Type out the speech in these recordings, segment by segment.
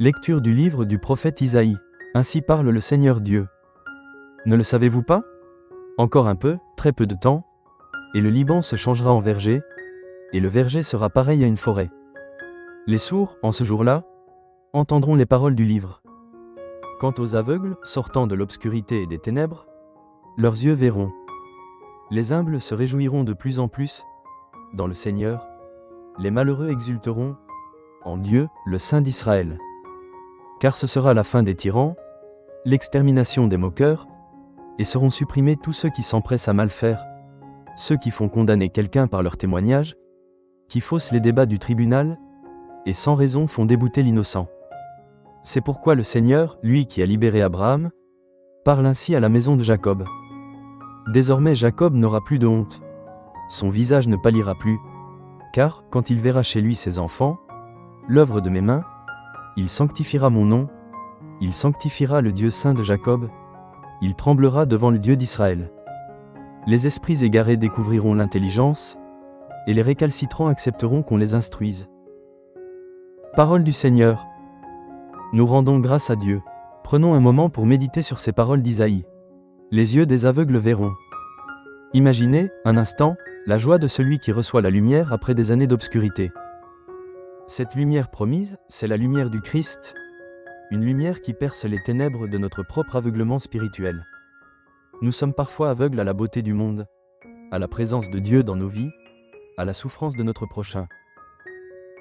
Lecture du livre du prophète Isaïe. Ainsi parle le Seigneur Dieu. Ne le savez-vous pas? Encore un peu, très peu de temps, et le Liban se changera en verger, et le verger sera pareil à une forêt. Les sourds, en ce jour-là, entendront les paroles du livre. Quant aux aveugles, sortant de l'obscurité et des ténèbres, leurs yeux verront. Les humbles se réjouiront de plus en plus dans le Seigneur, les malheureux exulteront en Dieu, le Saint d'Israël. Car ce sera la fin des tyrans, l'extermination des moqueurs, et seront supprimés tous ceux qui s'empressent à mal faire, ceux qui font condamner quelqu'un par leur témoignage, qui faussent les débats du tribunal, et sans raison font débouter l'innocent. C'est pourquoi le Seigneur, lui qui a libéré Abraham, parle ainsi à la maison de Jacob. Désormais Jacob n'aura plus de honte, son visage ne pâlira plus, car, quand il verra chez lui ses enfants, l'œuvre de mes mains, il sanctifiera mon nom, il sanctifiera le Dieu saint de Jacob, il tremblera devant le Dieu d'Israël. Les esprits égarés découvriront l'intelligence, et les récalcitrants accepteront qu'on les instruise. Parole du Seigneur. Nous rendons grâce à Dieu. Prenons un moment pour méditer sur ces paroles d'Isaïe. Les yeux des aveugles verront. Imaginez, un instant, la joie de celui qui reçoit la lumière après des années d'obscurité. Cette lumière promise, c'est la lumière du Christ, une lumière qui perce les ténèbres de notre propre aveuglement spirituel. Nous sommes parfois aveugles à la beauté du monde, à la présence de Dieu dans nos vies, à la souffrance de notre prochain.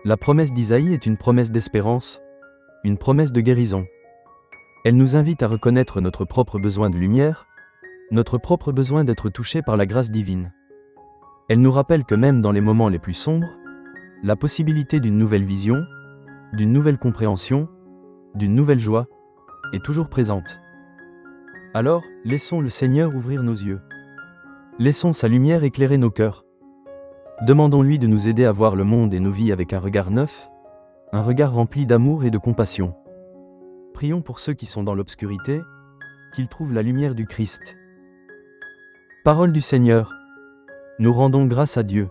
La promesse d'Isaïe est une promesse d'espérance, une promesse de guérison. Elle nous invite à reconnaître notre propre besoin de lumière, notre propre besoin d'être touché par la grâce divine. Elle nous rappelle que même dans les moments les plus sombres, la possibilité d'une nouvelle vision, d'une nouvelle compréhension, d'une nouvelle joie, est toujours présente. Alors, laissons le Seigneur ouvrir nos yeux. Laissons sa lumière éclairer nos cœurs. Demandons-lui de nous aider à voir le monde et nos vies avec un regard neuf, un regard rempli d'amour et de compassion. Prions pour ceux qui sont dans l'obscurité, qu'ils trouvent la lumière du Christ. Parole du Seigneur. Nous rendons grâce à Dieu.